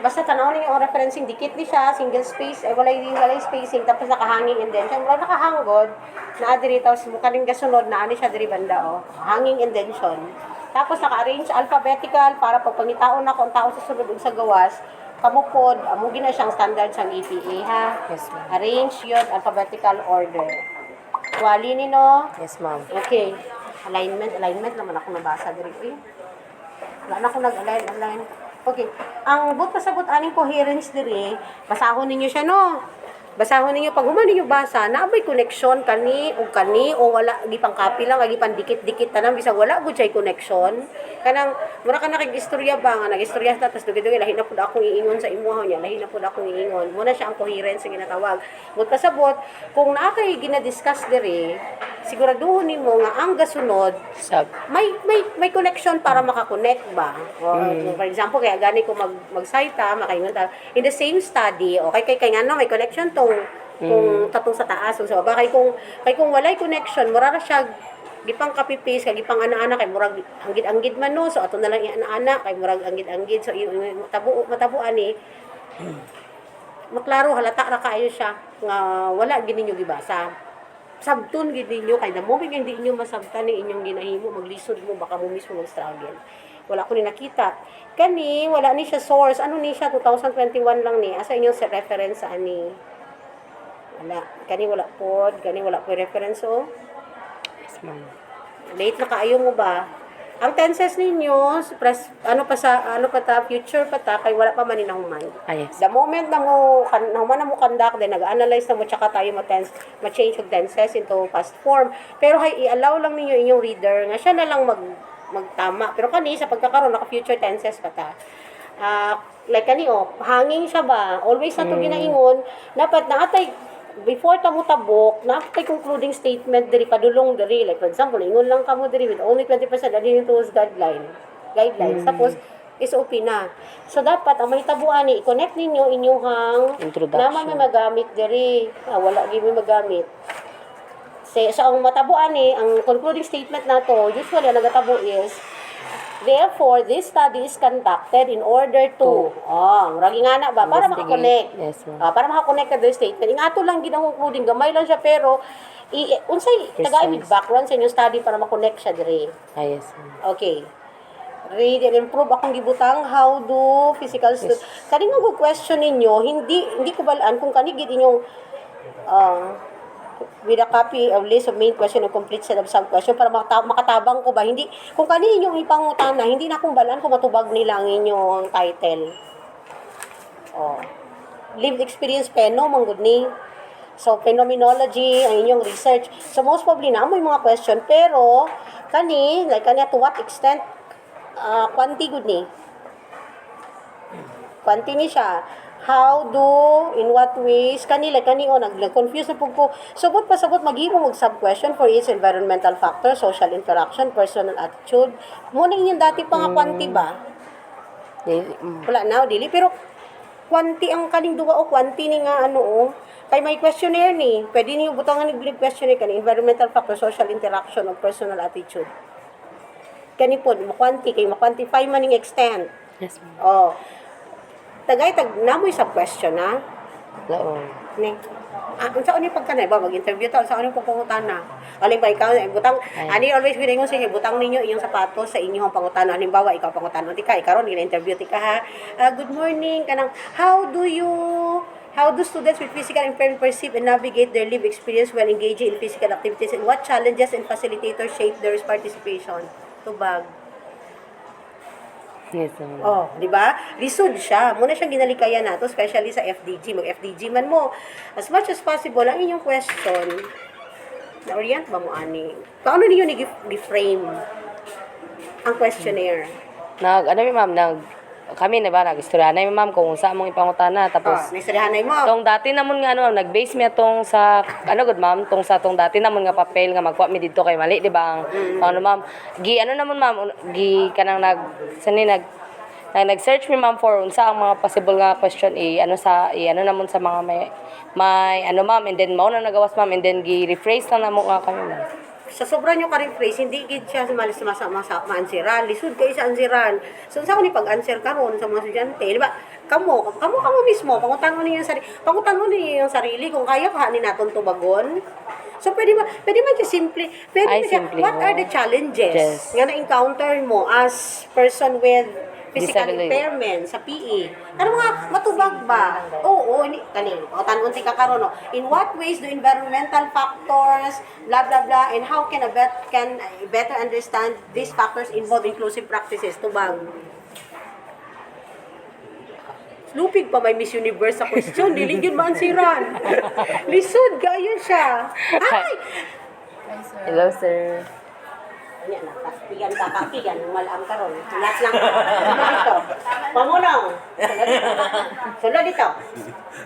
Basta tanawin yung referencing dikit ni siya, single space, walay spacing, tapos nakahanging indentation. Wala nakahanggod, na diri tapos mukha ning gasunod na ani siya diri banda hanging indentation. Tapos naka-arrange alphabetical para pag pangitaon na kung tao sa sulod ug sa gawas, kamupod, amo gina siyang standard sa EPA ha. Yes, ma'am. Arrange yun alphabetical order. Wali ni no? Yes, ma'am. Okay. Alignment naman ako nabasa diri. Wala na ako nag-align. Okay. Ang but pasabot aning coherence diri, basahon ninyo siya no. Basahon ninyo pag human ninyo basa, naabay connection kani o wala di pang copy lang, agi pang dikit-dikit tanan bisag wala gud say connection. Kanang mura ka nakig-istorya ba nga nag-istorya ta tas dugi-dugi lahi na pud akong iingon sa imuha niya, lahi na pud akong iingon. Muna siya ang coherence nga ginatawag. But pasabot kung naa kay gina-discuss diri, siguraduhon nimo nga ang gasunod may connection para makakonect ba. For example, kaya gani ko magsaita, makaingon ta in the same study, okay kay ngano may connection tong kung tatong sa taas o sa baba kay kung walay connection mura ra siya gipang copy paste kay gipang ana-ana kay murag anggid-anggid man no, so ato na lang ana-ana kay murag anggid-anggid, so matabuan ni maklaro halata ra kaayo siya nga wala gid ninyo gibasa. Sabton gid ninyo kay the moment hindi inyo masabtan ni inyong ginahimo, maglisod mo baka mo mismo mag-struggle. Wala ko ni nakita. Kani wala ni siya source. Ano ni siya 2021 lang ni. Asa inyong reference sa ani? Wala. Kani wala pod, reference oh. Yes, ma'am. Late na kaayo mo ba? Ang tenses ninyo, ano pa ta, future pa ta, kay wala pa man inahuman. Yes. The moment na mo conduct, then nag-analyze na mo, tsaka tayo ma-change yung tenses into past form. Pero i-allow lang ninyo inyong reader, nga siya na lang magtama. Pero kani, sa pagkakaroon, naka-future tenses pa ta. Like kani, hanging siya ba? Always na ito ginaingon, dapat naatay, before ta mo tabok, naatay concluding statement diri padulong diri, like for example ingon lang kamo diri with only 20% adhering to guidelines tapos SOP na, so dapat ang mahitabuan ni i-connect ninyo inyong naman may magamit diri, wala gyud may magamit so ang matabuan ni ang concluding statement nato usually ang nagatabo is therefore, this study is conducted in order to, murag nga na ba, para makakonect. Yes, para makakonect ka the statement. Ingato lang ginahukuding, gamay lang siya, pero, unsay, tagay with background sa inyong study para makonect siya diri. Yes, okay. Read and improve akong gibutang, how do physical students. Kani nga question ninyo, hindi ko balaan kung kanigid inyong, with a copy of list of main question and complete set of sub-question para makatabang ko ba, hindi, kung kanino yung ipangutana, hindi na akong balaan kung matubag nila ang inyong title. Lived experience, peno, manggod ni. So, phenomenology, ang inyong research. So, most probably na mo yung mga question, pero, like to what extent, quanti good ni. Quanti ni siya. How do, in what ways, nag-confuse na po ko. Sabot maghimo mag sub-question for each environmental factor, social interaction, personal attitude. Muna yung dati pa nga kwanti ba? Wala na, dili. Pero, kwanti ang kaning duwa o kwanti ni nga kay may questionnaire ni. Pwede niyo butangan ni questionnaire kani environmental factor, social interaction, o personal attitude. Kani po, makwanti, kay makwantify man yung extent. Yes, ma'am. Namoy sub-question, ha? Oo. Saan yung pagkanay ba? Mag-interview ta, saan yung pagpangutana? Halimbawa, ikaw, butang, always binigong sige, butang ninyo iyong sapatos sa inyong pangutana. Halimbawa, ikaw pangutana, ikaw ron, gina-interview tika, ha? Good morning, kanang, how do students with physical impairment perceive and navigate their lived experience while engaging in physical activities, and what challenges and facilitators shape their participation? Tubag. Yes, ma'am. Di ba? Lisod siya. Muna siyang ginalikayan nato, especially sa FDG. Mag-FDG man mo. As much as possible, ang inyong question, na-orient ba mo, ani? Paano niyo ni-frame ang questionnaire? Kami na ba nag-istoryanay ma'am kung saan mong ipangutana tapos naistoryanay mo. Tong dati namon nga nag-base mi atong sa good ma'am tong dati namon nga papel nga magkuha mi didto kay mali di ba ang ma'am namon ma'am kanang nag-search mi ma'am for unsa ang mga possible nga question namon sa mga may ma'am and then mao na nagawas ma'am and then gi-rephrase lang namo nga kami ma'am. sa sobra nyo ka-rephrase, hindi gid siya ma-answeran. Lisod kayo sa answeran. So, sa ni pag-answer karon sa mga estudyante, di ba? Kamo mismo, pangutangon niyo yung sarili kung kaya ka ni naton tubagon. So, pwede man siya pwede Ay, man siya, simple what mo. are the challenges Yes. nga na-encounter mo as person with physical Disability. impairment sa PE? Ano mga matubag ba? Oo, kanino. O tanong ti kakaroon, no? In what ways do environmental factors, blah blah blah, and how can better understand these factors involve inclusive practices? Tubag. Lupig pa may Miss Universe sa question, dili yun maansiran. Lisod, gayon siya. Ay! Hello, sir. Yan na, pigan ka, malam ka ron. Lahat lang. Sulod dito. Pamunong. Sulod dito.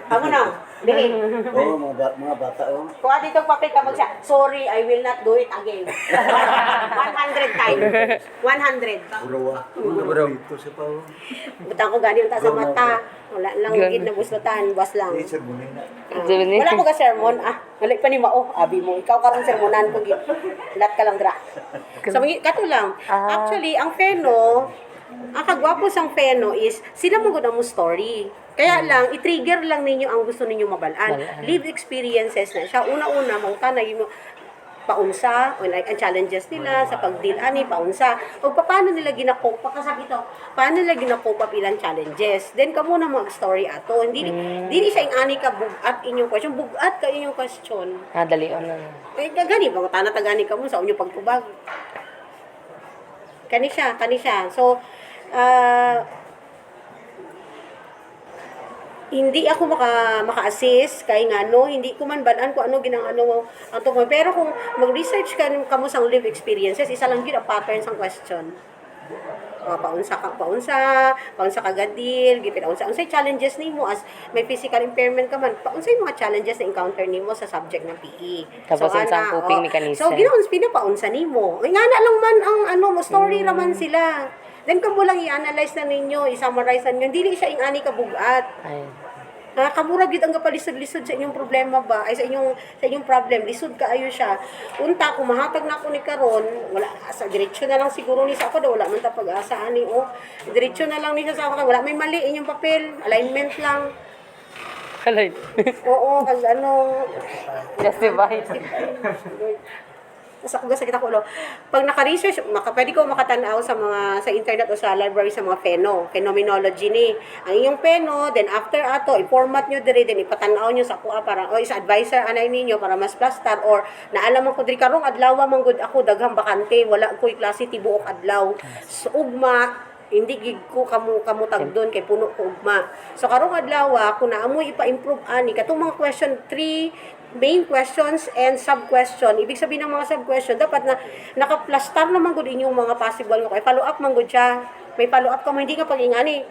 Pamunong. Dihin. Oo, mga bata, oh. Kuha dito papel ka magsa. Sorry, I will not do it again. 100 times. 100. Burawa. Burawa. Ito siya pa, oh. Butang ko gani unta sa mata. Wala lang gid na buslutan, was lang. Eh, sir, muna na. Wala ko ka sermon. Wala pa ni Mao. Abi mo, ikaw karon sermonan ko gid. Lat ka lang dra. So, kato lang. Actually, ang Feno, ang kagwapo sang Feno is, sila mo gud mo story. Kaya lang, i-trigger lang ninyo ang gusto ninyo mabalaan. Live experiences na siya. Una-una, mangutana mo, paunsa, o like, ang challenges nila sa pag-deal ani, paunsa, o paano nila ginakop, pagkasabi ito, paano nila ginakop up ilang challenges. Then, kamo na mag-story ato. Hindi siya yung ani ka bugat inyong question. Bugat ka inyong question. Dali on na. Eh, gani, mangutana tagani ka mo sa inyong pagtubag. Kani siya. So, hindi ako maka-assist kay ngano, hindi ko man banan ko ano ginang ano ang tumo. Pero kung mag-research ka kamo sang live experiences, isa lang gyud ang pattern sang question. Paunsa ka gadil, gipit unsay challenges nimo as may physical impairment ka man. Unsay mga challenges na encounter nimo sa subject ng PE. Tapos unsang coping mechanism. So ginoon pinapaunsa nimo. Nga na lang man ang ano mo story raman sila. Then kamo lang i-analyze na ninyo, i-summarize na ninyo. Dili siya ingani ka bugat. Ay. Kamura gid ang gapalisod-lisod sa inyong problema ba? Ay sa inyong problem, lisod kaayo siya. Unta ko mahatag na ako ni karon, wala sa diretso na lang siguro ni sa ako wala man ta pag-asa ani diretso na lang ni sa ako wala may mali inyong papel, alignment lang. Halay. Oo, kag ano, Justified. sa kuga sa kita ko pag naka-research pwede ko makatanaw sa internet o sa library sa mga phenomenology ni ang inyong pheno, then after ato i-format nyo diri, then ipatanaw nyo sa kuha para o isa advisor anay ninyo para mas plastar or naalam ko diri karong adlaw man gud ako daghang bakante wala ko'y klase tibuok adlaw so ugma hindi gig ko kamutag doon kay puno ko ugma. So karong adlaw ako na amoy ipa-improve ani katong mga question 3 main questions and sub-question. Ibig sabihin ng mga sub-question dapat na naka-plastar naman gud inyong mga possible mo kay follow up man gud siya. May follow up ka mo hindi ka pag-ingani.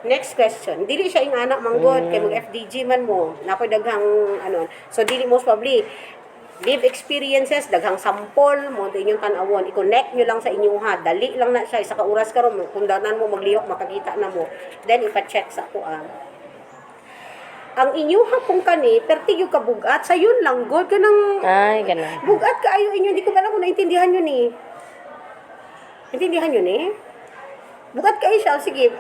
Next question. Dili siya ingana manggod kay mag FDG man mo. Nakoy daghang ano. So dili most probably live experiences, daghang sample mo inyong tanawon, i-connect nyo lang sa inyong dali lang na siya, isa ka oras karon kung danan mo maglihok, makakita na mo, then ipa-check sa kuha. Ang inyong hapong kani, perti yung kabugat, sa yun lang, good ka ng Ganun. bugat ka ayo inyo, hindi ko ba kung naintindihan yun eh. Intindihan yun eh? Bugat kayo siya, sige,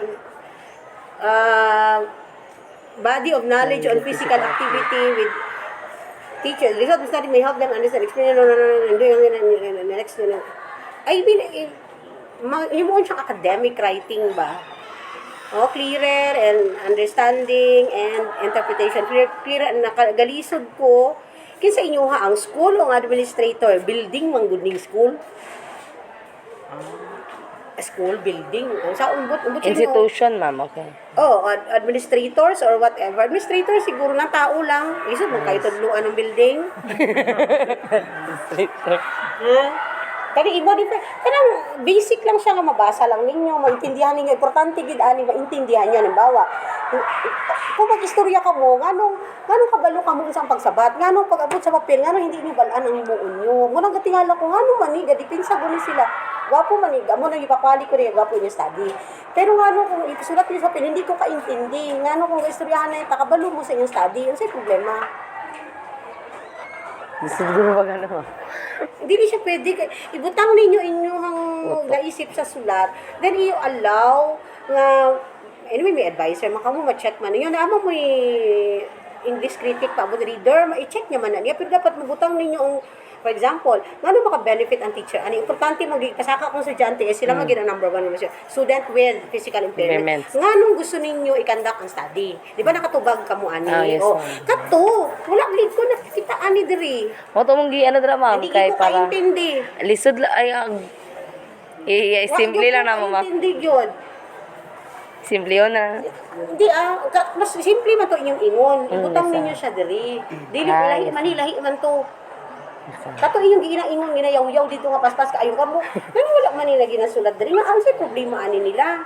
body of knowledge on physical activity with teachers. Result study may help them understand experience. Next. I mean, yung siyang academic writing ba? Clearer and understanding and interpretation. Clearer, nakagalisod ko. Kinsa inyo ang school o ang administrator? Building, mangguning school? School, building. Sa umbot Institution, ma'am. Okay. Administrators or whatever. Administrator, siguro lang, tao lang. Isip mo kayo tudluan ng building. Kani kanang basic lang siya nga mabasa lang ninyo, maintindihan ninyo. Importante gid ani maintindihan niyo halimbawa. Kung mag-istorya ka mo, nganong kabalo ka mo isang pagsabat, nganong pag-abot sa papel, nganong hindi niyo balaan ang imuon niyo. Mo nang gatingala ko nganong man ni gadipinsa guni sila. Gwapo man ni, amo nang ipapali ko rin gwapo niyo study. Pero nganong kung isulat niyo sa papel hindi ko kaintindi, nganong kung istoryahan na takabalo mo sa inyong study, unsay problema? Siguro ba gano'n, ma'am? Hindi ni siya pwede. Ibutang ninyo inyong naisip sa sulat. Then, i-allow nga, anyway, may advisor, makamu ma-check man ninyo. Naama mo English critic pa, but reader, ma-check niya man na niya. Pero dapat mabutang ninyo ang, for example, nga maka-benefit ang teacher. Ano, importante pasaka kong estudyante, sila maging ang number one naman siya. Student with physical impairment. Impairments. Nga nung gusto ninyo i-conduct ang study. Di ba nakatubag ka mo, ani? Yes, O, ma'am. kato, wala gid ko nakikita ani diri. Mo to mong ano dra, ma'am, Hindi kay ko para kaintindi. lisod ay simple lang na, ma'am. Hindi yun. Simple yun na. Hindi mas simple man to inyong ingon. Ibutang yes, ninyo siya diri. Dili Ay, lahi man to. Kato inyong ginaingon ginayaw-yaw dito nga paspas kaayo ka mo. Pero wala man nila ginasulat diri. Nga ang problema ani nila.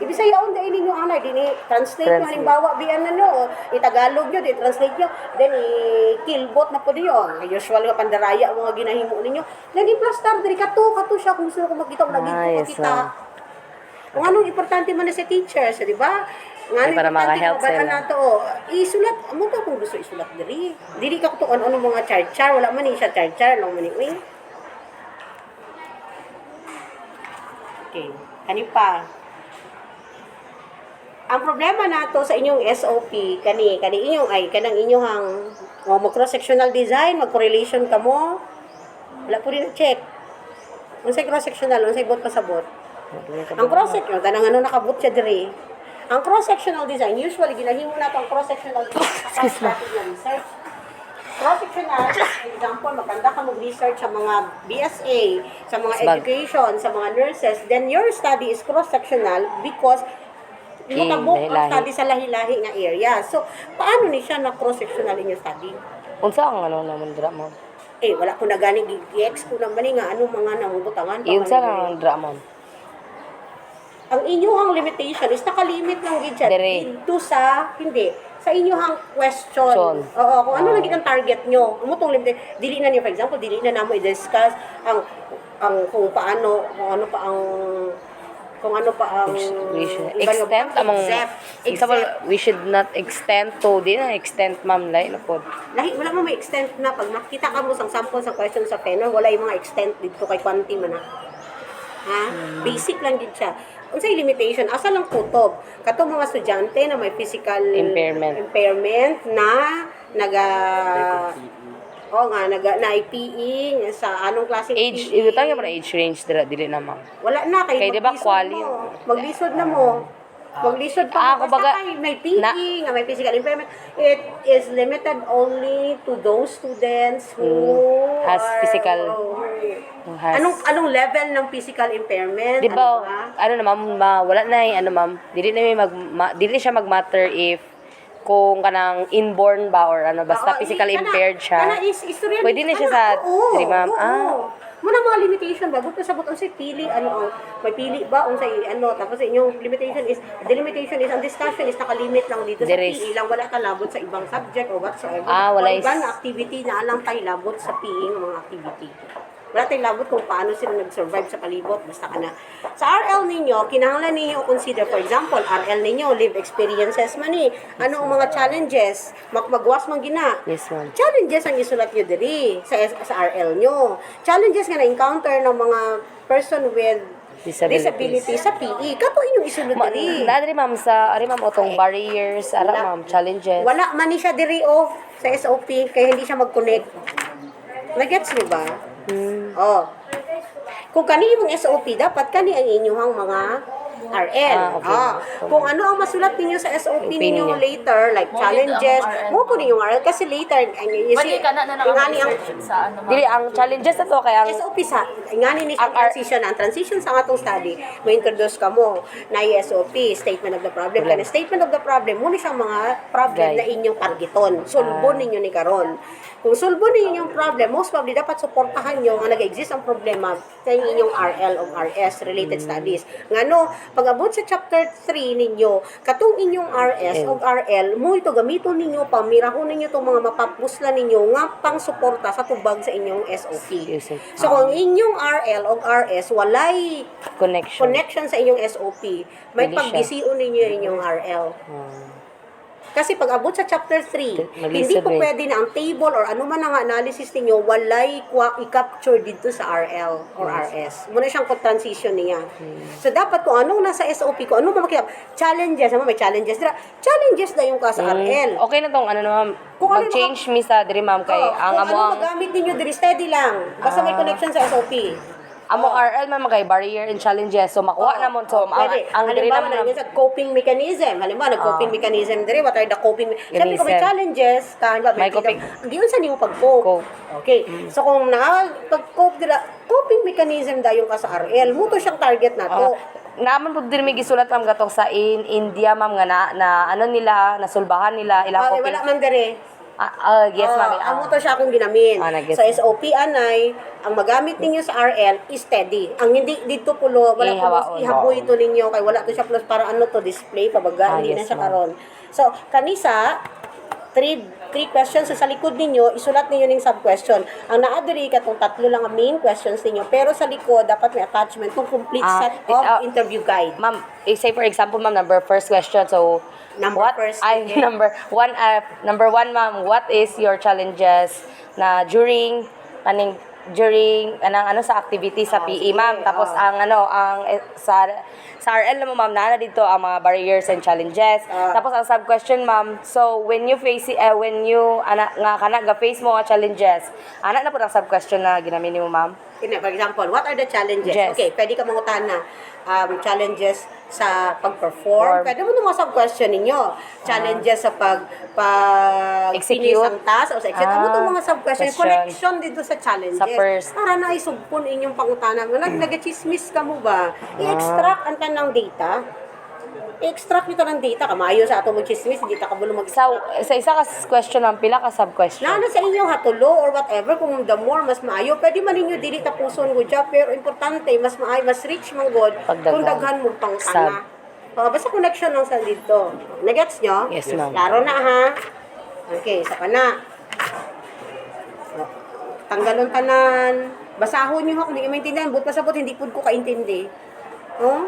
Ibig sayaw dahil ninyo anay dini translate nyo halimbawa biyan no itagalog nyo di translate nyo then i-killbot na po niyo usual nga pandaraya ang mga ginahimo ninyo then i-plaster diri kato siya kung gusto ko makita kung lagi ko makita. Kung anong importante man na sa teachers, di ba? Nga para maka-help sila. nato, isulat, mo to kung gusto isulat diri. Dili ka to ano mga char-char, wala man siya char-char, lang man ni. Okay, kani pa. Ang problema nato sa inyong SOP, kanang inyong mag-cross-sectional design, mag-correlation ka mo, wala po rin check. Unsay cross-sectional, unsay bot pasabot. Ang cross-sectional, tanang nakabot siya diri. Ang cross-sectional design, usually, ginahimo nato ang cross-sectional design sa research. Cross-sectional, for example, maganda ka mag-research sa mga BSA, sa mga education, sa mga nurses, then your study is cross-sectional because nakabuk ang study sa lahi-lahi nga area. So, paano ni siya na cross-sectional in your study? Unsa ang naman dra, ma'am? Wala ko na gani i-ex ko naman nga anong mga nangubutangan. Unsa ang dra, ma'am? Ang inyong limitation is nakalimit lang gid siya dito sa sa inyong question. Oo, kung ano lagi ang target nyo. Umutong limit, dili na niyo for example, dili na namo i-discuss ang kung ano pa ang we should extend among example we should not extend to extend, ma'am, lay na pod. Lahi wala mo may extend na pag makita ka mo sang sample sa question sa Penor, wala yung mga extend dito kay Quanti man na. Ha? Basic lang gid siya. Unsay limitation? Asa lang kutob? Kato mga estudyante na may physical impairment na na-IPE sa anong klaseng Age, PE. ibutang yung age range dili na, ma'am. Wala na kay diba quali maglisod na mo. Maglisod pa mo. Basta kay may PE, nga may physical impairment. It is limited only to those students who has physical anong level ng physical impairment? Di ba, na, ma'am, wala na ma'am, dili siya mag-matter if kung kanang inborn ba or basta physical impaired siya. Pwede na siya sa, di ma'am? Muna mga limitation ba? Buto sa buton pili, may pili ba? Tapos inyong limitation is, the limitation is, ang discussion is nakalimit lang dito sa PE lang, wala ka labot sa ibang subject or whatsoever. Wala ibang activity na alang tayo labot sa PE ng mga activity. Wala tayong labot kung paano sila nag-survive sa palibot, basta ka na. Sa RL ninyo, kinahanglan ninyo consider, for example, RL ninyo, live experiences man ano ang mga challenges, magwas man gina. Yes, ma'am. Challenges ang isulat nyo diri sa RL nyo. Challenges nga na-encounter ng mga person with disability sa PE. Kato inyong isulat diri. Diri, ma'am, otong barriers, ma'am, challenges. Wala man ni siya diri, sa SOP, kaya hindi siya mag-connect. Nagets niyo ba? Kung kani yung SOP, dapat kani ang inyong mga RL. Kung ano ang masulat ninyo sa SOP ninyo later, like challenges, mo po ninyong RL kasi later, dili ang challenges na to kaya ang SOP sa, ingani ni ang transition sa atong study, may introduce ka mo na SOP, statement of the problem. Kaya statement of the problem, muna siyang mga problem na inyong targeton. Sulbon ninyo ni karon. Kung sulbon ninyo yung problem, most probably dapat suportahan nyo nga nag-exist ang problema sa inyong RL o RS related studies. Ngano, pag-abot sa chapter 3 ninyo, katong inyong RS o RL, mo ito gamiton ninyo, pamirahon ninyo itong mga mapapusla ninyo nga pang suporta sa tubag sa inyong SOP. So kung inyong RL o RS walay connection sa inyong SOP, may paggisiun ninyo inyong RL. Kasi pag abot sa chapter 3, hindi Mag-listen po eh. pwede na ang table or ano man ang analysis ninyo, walay i-capture dito sa RL or RS. Muna siyang transition niya. So, dapat kung anong nasa SOP ko, anong makikita, challenges, may challenges. Challenges na yung ka sa RL. Okay na tong ano ma'am. Kung ano Mag-change mi sa diri ma'am kay ang kung ano among magamit ninyo, diri steady lang. Basta may connection sa SOP. among RL man kay barrier and challenges. So makuha na mo so Pwede. ang diri Halimbawa, naman sa coping mechanism. Halimbawa, nag-coping mechanism diri. What are the coping? Siyempre, kung may Mechanism. challenges, May coping. Hindi yun sa nimo pag-cope. Cope. Okay. So, kung pag-cope dira, coping mechanism dayon ka sa RL, muto siyang target na to. naman pud diri may gisulat ma'am gatong sa India ma'am nga na ano nila nasulbahan nila ilang Okay, coping. wala man diri. Yes ma'am. Ang moto siya akong ginamin. Nag-gets Sa na. SOP anay, ang magamit ninyo sa RL is steady. Ang hindi dito pulo, wala Ihawaon. ko ihaboy ito ninyo kay wala to siya plus para ano to display pabaga, hindi na Yes, siya ma'am. karon. So, kanisa three questions sa likod ninyo, isulat ninyo ning sub-question. Ang naadiri katong tatlo lang ang main questions ninyo, pero sa likod dapat may attachment kung complete set of interview guide. Ma'am, say for example ma'am first question so Number what first, ay okay. number one ma'am, what is your challenges na during anong sa activity sa PE ma'am, tapos ang sa RL naman ma'am na dito ang mga barriers and challenges, tapos ang sub question ma'am, so when you face nga kana ga face mo nga challenges na po ang sub question na ginamit mo ma'am. For example, what are the challenges? Yes. Okay, pwede ka mangutan na challenges sa pag-perform. Pwede mo naman sub-question ninyo. Challenges sa Execute. finish ang task o sa execute. Ano itong mga sub-question? Question. Connection dito sa challenges. Sa first. Para na isugpon inyong pangutanan. Nag-chismis ka mo ba? I-extract ang tanang data. I-extract nito ng data. Kamayo sa ato mo chismis, hindi ta kabulo mag Sa isa ka question ang pila ka sub question. na sa inyong hatulo or whatever, kung the more mas maayo, pwede man ninyo dili tapuson ko dyan, pero importante, mas maayo, mas rich man god, Pagdaghan. kung daghan mo pang tana. Basta connection lang sa dito. Nagets nyo? Yes, ma'am. Klaro na ha? Okay, sa pana. Tanggalon tanan. Basahon nyo ha, kung hindi ka maintindihan, but pasabot, hindi po ko kaintindi. Oh?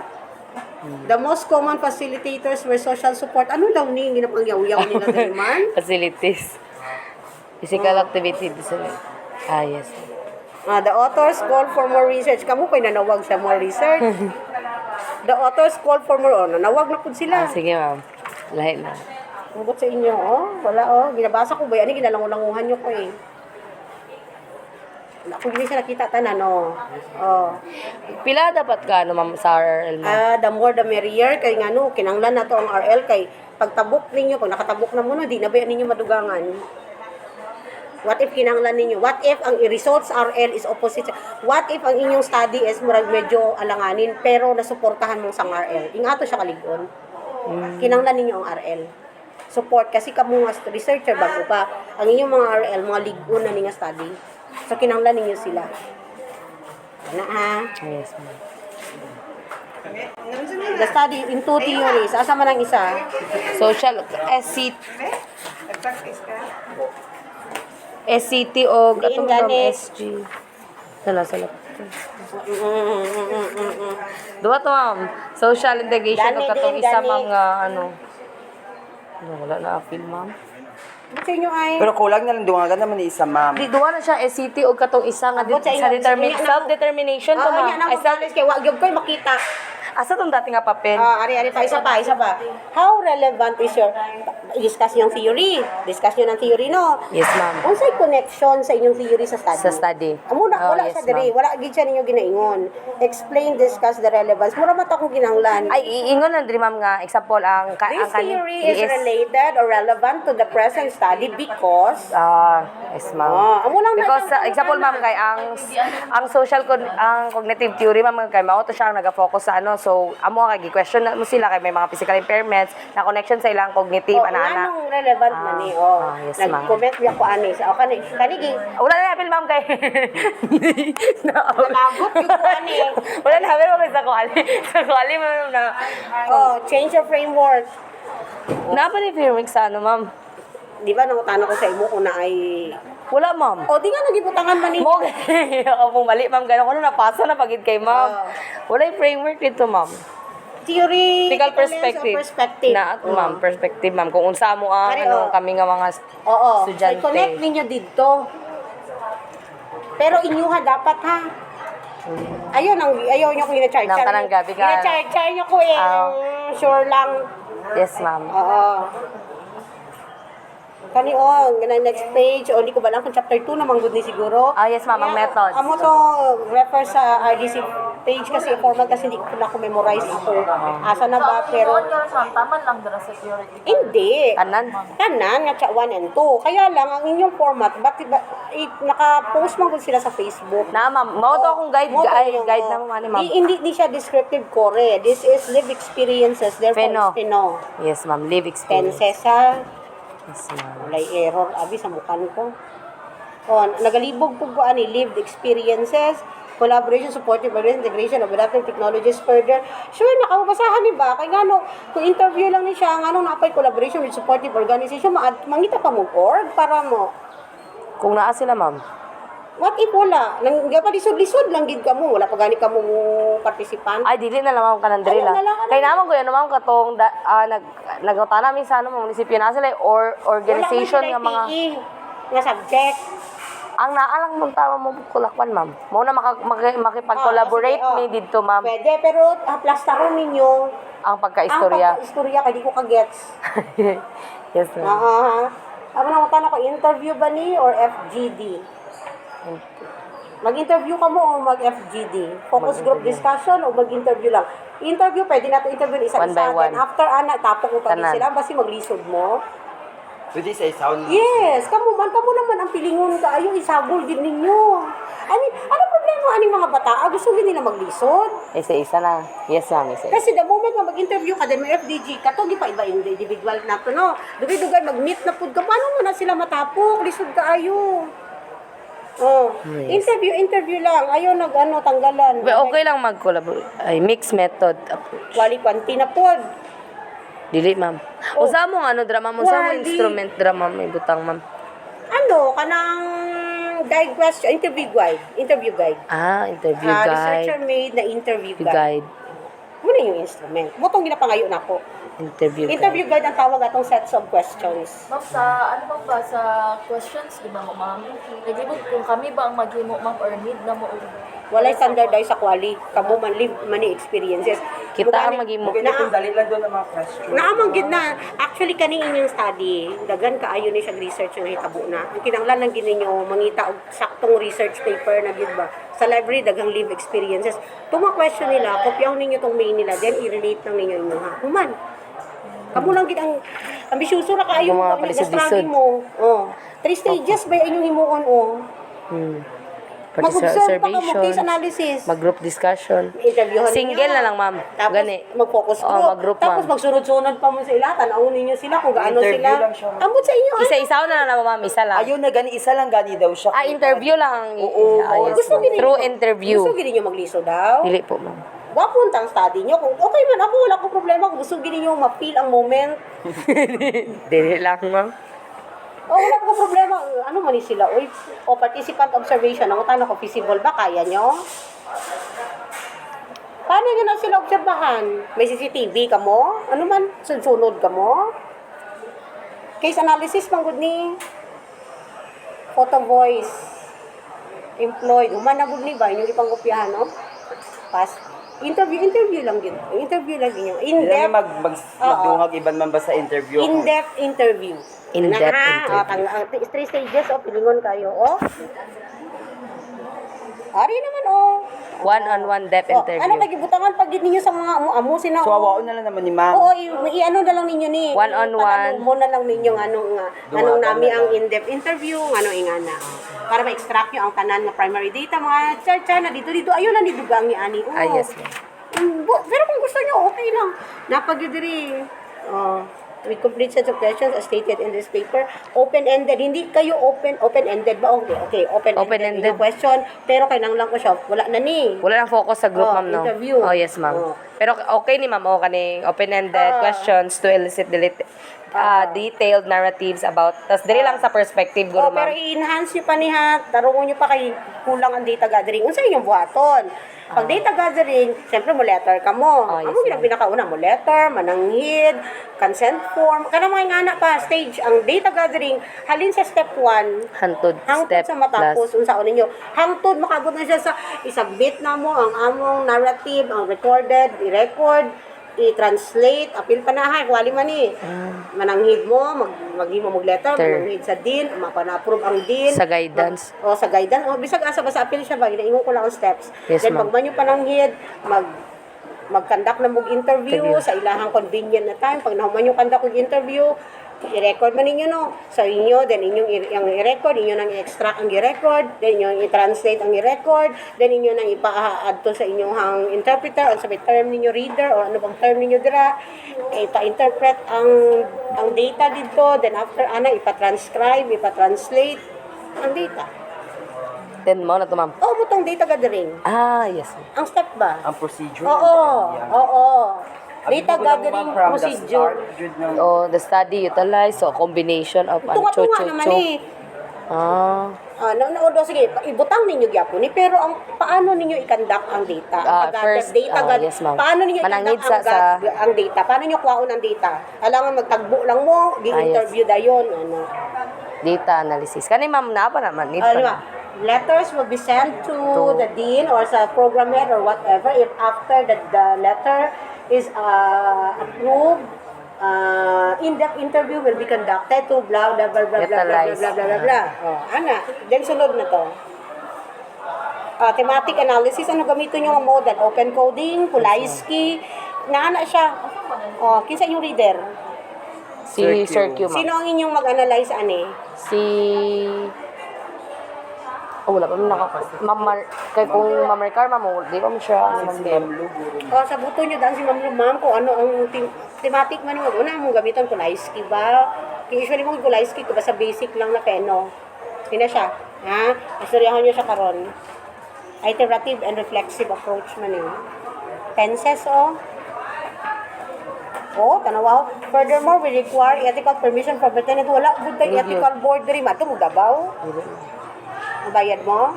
The most common facilitators were social support. Ano daw ni ginapangyaw-yaw nila naman? Facilities. Physical activity. Yes. The authors call for more research. Kamu pa'y nanawag sa more research. The authors call for more. Nanawag na po sila. Sige ma'am. Lahat na. Mabot sa inyo, wala, ginabasa ko ba yan? Ginalangulanguhan nyo ko eh. Wala ko hindi siya nakita tanan, Pila dapat ka ma'am sa RL ma'am? The more the merrier. Kay nga kinanglan na to ang RL. Kay pagtabok ninyo, pag nakatabok na muna, di na ba ninyo madugangan? What if kinanglan ninyo? What if ang results RL is opposite? What if ang inyong study is murag medyo alanganin pero nasuportahan mong sang RL? Ingato siya kaligon. Kinanglan ninyo ang RL. Support kasi kamo nga researcher bago pa. Ang inyong mga RL, mga ligon na ninyo study. So kinanglan ninyo sila. Ano ha? Yes ma'am. The study in two theories. Asa man ang isa? Social SCT o Diin katong gani. SG. Sala. Duwa to ma'am. Social integration o Gani katong din, isa gani. mga wala na appeal ma'am. Sa inyo ay... Pero kulang na lang dungagan naman ni isa, ma'am. Di duwa na siya SCT o katong isa nga Abot sa sa inyo. self-determination to Oo, ma'am. yan ang Ay, magalis kay Wagyog ko'y makita. asa tong dati nga papel? Ari pa, isa pa. How relevant is your... Discuss yung theory. Discuss nyo ng theory, no? Yes ma'am. Kung sa'y connection sa inyong theory sa study? Sa study. Wala yes, sa diri. ma'am. Wala gid siya ninyo ginaingon. Explain, discuss the relevance. Mura mata akong ginanglan. Ay iingon lang diri ma'am nga example ang This theory is related or relevant to the present study because... yes ma'am. amo lang na Because siyang example ma'am kay ang ang cognitive theory ma'am kay mao to siya ang naga-focus sa so amo kay gi-question na mo sila kay may mga physical impairments na connection sa ilang cognitive ana. Anong relevant man ni? yes, ma'am. Nag-comment biya ko ani. Kanigi. Wala na apil ma'am kay. Nagot yung ko ani. Wala na apil ma'am kay sa kuali. Sa kuali ma'am na. Change your framework. Napa ni framework sa ma'am? Di ba nangutan ko sa imo kung na ay... Wala ma'am. O, di nga nagibutangan man ni. Mo ako mong mali ma'am ganun ko napasa na pagid kay ma'am. Wala yung framework dito ma'am. Theoretical perspective. perspective. Na, ma'am, perspective, ma'am. Kung unsa mo ang, Ari, ano, oh. kami nga mga Oo. estudyante. So, connect ninyo dito. Pero inyuha dapat ha. Ayun, ayaw nyo ko ina-charge. Nang kanang gabi ka. Ina-charge nyo ko eh. Sure lang. Yes, ma'am. Oo. Kani next page, o di ko ba lang kung chapter 2 naman good ni siguro. Yes, ma'am, ang methods. Amo to refer sa RDC page kasi format kasi hindi ko na ko memorize ako. Asa na ba pero Taman lang dara sa security. hindi. Tanan. Tanan nga cha 1 and 2. Kaya lang ang inyong format naka-post man gud sila sa Facebook. Na, ma'am. Mao to akong guide, Mo to yung, guide na mo, ma'am. Hindi siya descriptive core. This is live experiences, therefore Peno. it's Peno. Yes, ma'am. Live experience. Tenses ha. Yes, ma'am. Walay error abi sa mukhan ko. Nagalibog po ko ani lived experiences, collaboration, supportive integration of adaptive technologies further. Sure, nakabasahan ni ba? Kaya nga kung interview lang ni siya, nga napay collaboration with supportive organization, mangita pa mo org para mo. Kung naa sila, ma'am. What if wala? Pa lisod-lisod lang gid ka mo. Wala pa gani ka mo participant. Ay, dili na lang, ma'am, kanandri Ayun lang. na lang, ano? Kaya naman ko yan, ma'am, katong, nagauta namin sa, munisipyo na sila, or organization nga mga, PE, nga subject. ang naalang mong tama mo kulakpan, ma'am. Mo na makipag-collaborate Sige, ni dito, ma'am, Pwede, pero plastaron ninyo ang pagka-istorya. ang pagka-istorya, kaya di ko ka-gets. Yes, ma'am. Ako na matanong ko, interview ba ni or FGD? Mag-interview ka mo o mag-FGD? Focus group discussion o mag-interview lang? Interview, pwede natin interview isa-isa. One by one. Then after, tapok mo pa din Tanan. sila, basi maglisod mo. Pwede sa sound. Yes, kamo naman ang pilingon ka, ayo isabol din ninyo. Ano problema aning mga bata? Gusto din nila maglisod? Isa-isa na. Yes, ma'am, isa-isa. Kasi the moment nga mag-interview ka, then may FDG, katogi pa iba yung individual na to, no? Dugay-dugay, mag-meet na po ka, paano mo na sila matapok? Lisod ka ayo. Yes. Interview lang. Ayaw tanggalan. Well, okay lang mag-collaborate. Ay, mixed method approach. Quali-quanti na po. Dili, ma'am. Usa mo drama mo, usa mo Wali. instrument drama may butang, ma'am. Kanang guide question, interview guide. Interview guide. Interview Researcher guide. made na interview guide. Guide. Muna yung instrument. Butong ginapangayo na ko. Interview guide ang tawag atong sets of questions. Ma'am, sa ano ba sa questions, di ba mo, ma'am? Naglibog kung kami ba ang maghimo, ma'am, or need na mo? Walay standardize sa quali. Kamo man live mani experiences. Kita ang maghimo. Pwede kung dali lang doon ang mga question. Naamang gid na. Actually kani inyong study, dagan kaayo ni siya research nga hitabo na. Ang kinahanglan lang gid ninyo mangita og saktong research paper na gid ba. Sa library dagang live experiences. Tuma question nila, kopyaw ninyo tong main nila, then i-relate lang ninyo inyo ha. Human. Kamo lang gid ang ambisyoso ra kaayo Ang mga mo palisod-lisod. mo. 3 stages ba inyong himuon Mag-observe pa ka mo, case analysis. Mag-group discussion. Interviewhan Single na lang, ma'am. Tapos Gani. mag-focus group. mag-group, Tapos ma'am. magsunod-sunod pa mo sa ila. Tanawin ninyo sila kung gaano Interview sila. lang siya, ma'am. Ambot sa inyo. Isa-isa na lang, ma'am. Isa lang. Ayun na gani, isa lang gani daw siya. Interview lang. Oo. Yes, Gusto ma'am. gini Through nyo- interview. Gusto gini nyo magliso daw. Dili po, ma'am. Wapunta ang study nyo. Kung okay man ako, wala ko problema. Kung gusto gini nyo ma-feel ang moment. Dili lang, ma'am. Wala ko problema. Ano man ni sila? O participant observation. Ang tanong ko, feasible ba? Kaya nyo? Paano nyo na sila obserbahan? May CCTV ka mo? Ano man? Sunod ka mo? Case analysis, manggod ni photo voice employed. Humanagod ni ba? Yung ipang kopyahan, no? Pass. Interview lang din. Interview lang din yung Hindi in-depth. magdungag iban man ba sa interview? In-depth interview. In-depth interview. 3 stages, pilingon kayo, Ari naman, One-on-one depth Ano interview. nagibutangan pag ninyo sa mga amusin na, So, awaon na lang naman ni ma'am. Oo, i-ano na lang ninyo ni. One-on-one. Itanong mo na lang ninyo anong nami ang in-depth interview, ingana. Para ma-extract nyo ang tanan nga primary data, mga charcha na dito, ayun na nidugang ni Ani. Yes, ma'am. Pero kung gusto nyo, okay lang. Napag-diri. With complete set of questions as stated in this paper, open-ended. Hindi kayo open-ended ba? Okay, open-ended yung question. Pero kailangan lang ko siya, wala na ni. Wala lang focus sa group, ma'am, no? Interview. Oh, yes, ma'am. Pero okay ni ma'am, kaning open-ended questions to elicit detailed narratives about, tas diri lang sa perspective, guro, Pero ma'am. i-enhance nyo pa niya, tarungon nyo pa kay kulang ang data gathering. Unsa inyong buhaton? Pag data gathering, siyempre mo letter ka mo. Ah, yes, Ano yung pinakauna mo? Letter, mananghid, consent form. Kana mga nga na pa, stage. Ang data gathering, halin sa step 1, Hantod hangtod step sa matapos, plus. unsa ninyo. Hangtod, makabot na siya sa isabit na mo ang among narrative, ang recorded, i-record, i-translate, apil pa na ha, kuwali man eh. Mananghid mo, maghimo mo letter, Letter. mananghid sa din, mapana-approve ang din. Sa guidance. Sa guidance. O, bisag asa, basta apil siya ba, ginaingon ko lang ang steps. Yes, Then, ma'am. pag man yung pananghid, mag-conduct na mong interview sa ilahang convenient na time. Pag nahuman yung conduct ng interview, i-record man ninyo no sa inyo, then inyong yung i-record, inyo nang i-extract ang i-record, then inyo i-translate ang i-record, then inyo nang ipa-add to sa inyong hang interpreter, o sa term ninyo reader, o ano bang term ninyo dira, ipa-interpret ang data dito, then after ana ipa-transcribe, ipa-translate ang data. Then mo na to, ma'am. O, butong data gathering. Ah, yes. Ang step ba? Ang procedure. Oo, yan. oo. Abi Data ko lang, gathering ma'am, from the procedure. start, jud ng- Oh, the study utilize so combination of Tunga-tunga naman eh. Ah, Sige, ibutang ninyo gyapon ni pero ang paano ninyo i-conduct ang data? Ang first, data yes, ma'am. paano ninyo Manangid i-conduct ang data? Paano ninyo kuhaon ang data? Alangan magtagbo lang mo, di-interview dayon ano. data analysis. Kani ma'am na pa naman need Ano pa. ba? Letters will be sent to the dean or sa program head or whatever if after the letter is approved, in-depth interview will be conducted to blah blah blah blah blah blah blah Utilize. blah blah blah blah. Oh, ana. Then sunod na to. Thematic analysis, ano gamiton nyo ang model? Open coding, Pulaski, naana siya. Oh, kinsa yung reader? Si Sir Q, ma'am. Sino ang inyong mag-analyze ani? Si Oh, wala pa man Ma'am kay kung Ma'am Ricar, ma'am, di ko man siya. Oh, sa buto nyo daan si Ma'am Lumam kung ano ang thematic man yung una mong gamitan Pulaski ba? Kaya usually mong Pulaski ko ba sa basic lang na peno. Sina siya? Ha? Istoryahan nyo siya karon. Iterative and reflexive approach man yun. Tenses, oh. Oh, tanawa. Furthermore, we require ethical permission from the tenant. Wala, good tayo ethical board rin. Mato mo dabaw? Ang bayad mo?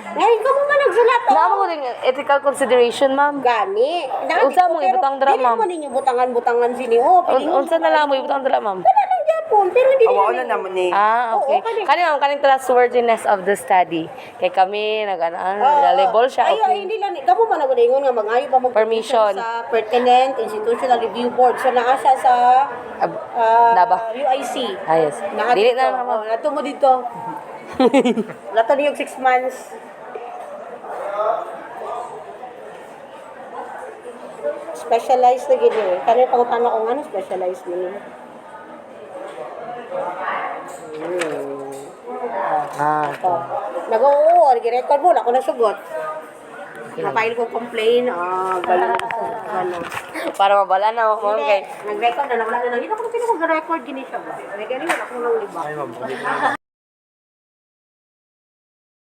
Ngayon ka mo man nagsulat, oh. Naamo ko din ethical consideration, ma'am. Gani. Unsa mo ibutang dira, ma'am? Dili mo ninyo butangan-butangan sini, oh. Unsa na lang mo ibutang dira, ma'am? Wala nang Japon, pero hindi Awa nila na naman eh. Ah, okay. Oo, kani. Kani ma'am, kaning trustworthiness of the study. Kay kami reliable siya, Ay, okay. hindi lang. Kamo man nag-ingon nga mangayo ba mo Permission. sa pertinent institutional review board. So naa siya sa Daba. UIC. Ah, yes. Naa Dili dito. na naman. Nato mo dito. Nato niyo 6 months. Specialized na gini. Kani pangutana ko ano specialized mo niyo. Ah, Ito. Nag-oo, nag-record mo, ako nasugot. Napile ko complain, galing ko. Ano. para mabala na mo, ma'am, Hindi, kay nag-record na, wala na lang. Hindi ako pinag-record, gini siya ba? Nag-record, wala akong nang liba.